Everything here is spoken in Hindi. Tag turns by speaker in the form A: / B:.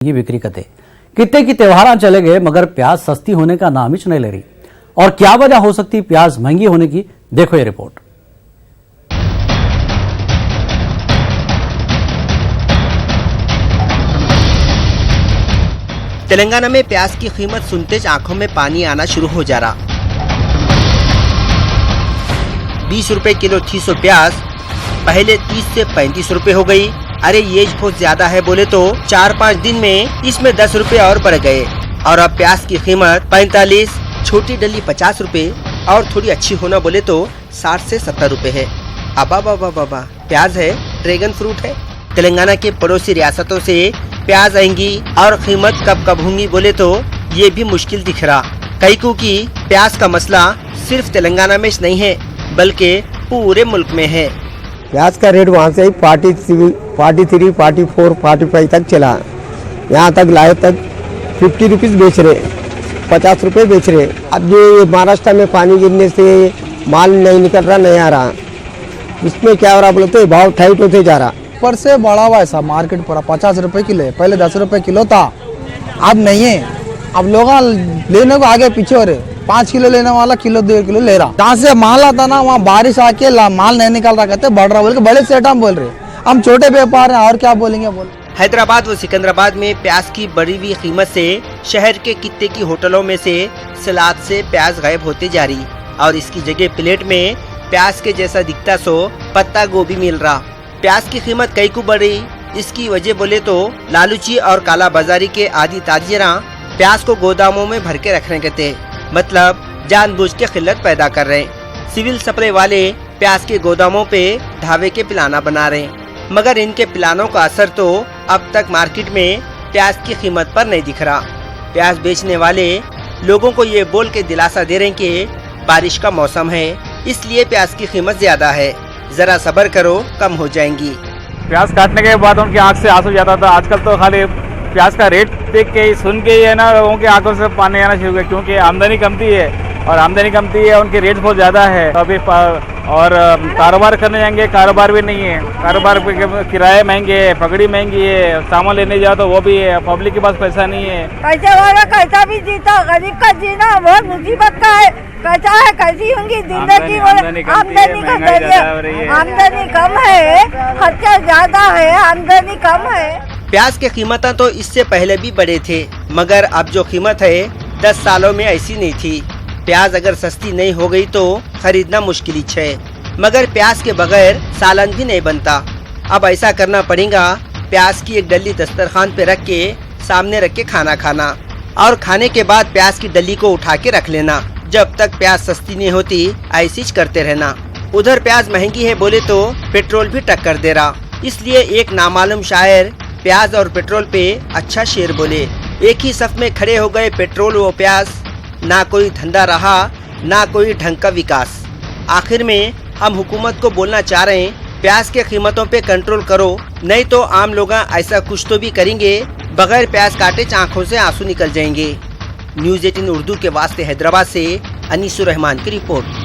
A: ये बिक्री कते कितने की त्योहार चले गए मगर प्याज सस्ती होने का नाम ही नहीं ले रही। और क्या वजह हो सकती प्याज महंगी होने की, देखो ये रिपोर्ट।
B: तेलंगाना में प्याज की कीमत सुनते आंखों में पानी आना शुरू हो जा रहा। 20 रुपए किलो थी सो प्याज पहले 30 से 35 रुपए हो गई। अरे ये बहुत ज्यादा है बोले तो 4-5 दिन में इसमें 10 रुपए और बढ़ गए और अब प्याज की कीमत 45, छोटी डली 50 रुपए और थोड़ी अच्छी होना बोले तो 60 से 70 रुपए है। अबा बाबा बाबा, प्याज है, ड्रैगन फ्रूट है। तेलंगाना के पड़ोसी रियासतों से प्याज आएंगी और कीमत कब कब होंगी बोले तो ये भी मुश्किल दिख रहा। कईकू की प्याज का मसला सिर्फ तेलंगाना में नहीं है बल्कि पूरे मुल्क में है।
C: प्याज का रेट वहाँ से ही 43, 44, 45 तक चला। यहाँ तक लाए तक 50 रुपीज़ बेच रहे, 50 रुपए बेच रहे। अब ये महाराष्ट्र में पानी गिरने से माल नहीं निकल रहा, नहीं आ रहा। इसमें क्या हो रहा बोले तो भाव टाइट होते जा रहा।
D: ऊपर से बढ़ा हुआ ऐसा मार्केट पूरा 50 रुपए किलो है। पहले 10 रुपए किलो था, अब नहीं है। अब लोग लेने को आगे पीछे हो रहे। 5 किलो लेने वाला किलो 2 किलो ले रहा। जहाँ से माल आता ना वहाँ बारिश आके माल नहीं निकल रहा, कहते बढ़ रहा बोल के बड़े सेठ हम बोल रहे। हम छोटे व्यापार हैं और क्या बोलेंगे बोल।
B: हैदराबाद व सिकंदराबाद में प्याज की बढ़ी हुई कीमत से शहर के कित्ते की होटलों में से सलाद से प्याज गायब होते जा रही और इसकी जगह प्लेट में प्याज के जैसा दिखता सो पत्ता गोभी मिल रहा। प्याज की कीमत कई को बढ़ी, इसकी वजह बोले तो लालूची और काला बाजारी के आदि ताजिरा प्याज को गोदामों में भर के रखने कहते, मतलब जानबूझ के किल्लत पैदा कर रहे। सिविल सप्लाई वाले प्याज के गोदामों पे ढाबे के पिलाना बना रहे, मगर इनके पिलानों का असर तो अब तक मार्केट में प्याज की कीमत पर नहीं दिख रहा। प्याज बेचने वाले लोगों को ये बोल के दिलासा दे रहे कि बारिश का मौसम है इसलिए प्याज की कीमत ज्यादा है, जरा सब्र करो कम हो जाएंगी।
E: प्याज काटने के बाद उनकी आंख से आंसू जाता था। आजकल तो खाली प्याज का रेट देख के सुन के ही है ना, लोगों की आंखों से पानी आना शुरू हो गया क्योंकि आमदनी कमती है और आमदनी कमती है, उनके रेट बहुत ज़्यादा है। अभी और कारोबार करने जाएंगे, कारोबार भी नहीं है। कारोबार किराए महंगे है, पगड़ी महंगी है, सामान लेने जाओ तो वो भी है। पब्लिक के पास पैसा नहीं है।
F: पैसे वाला कैसा भी जीता, गरीब का जीना बहुत मुसीबत का है। कैसा है, कैसी होंगी जिंदगी। आमदनी कम है, खर्चा ज्यादा है, आमदनी कम है।
B: प्याज की कीमत तो इससे पहले भी बढ़े थे मगर अब जो कीमत है 10 सालों में ऐसी नहीं थी। प्याज अगर सस्ती नहीं हो गई तो खरीदना मुश्किल ही है, मगर प्याज के बगैर सालन भी नहीं बनता। अब ऐसा करना पड़ेगा, प्याज की एक डली दस्तरखान पे रख के सामने रख के खाना खाना और खाने के बाद प्याज की डली को उठा के रख लेना। जब तक प्याज सस्ती नहीं होती ऐसी करते रहना। उधर प्याज महंगी है बोले तो पेट्रोल भी टक्कर दे रहा, इसलिए एक नामालूम शायर प्याज और पेट्रोल पे अच्छा शेर बोले। एक ही सफ में खड़े हो गए पेट्रोल व प्याज, ना कोई धंधा रहा ना कोई ढंग का विकास। आखिर में हम हुकूमत को बोलना चाह रहे हैं, प्याज के कीमतों पे कंट्रोल करो, नहीं तो आम लोग ऐसा कुछ तो भी करेंगे, बगैर प्याज काटे आंखों से आंसू निकल जाएंगे। न्यूज़ 18 उर्दू के वास्ते हैदराबाद से अनीसुर रहमान की रिपोर्ट।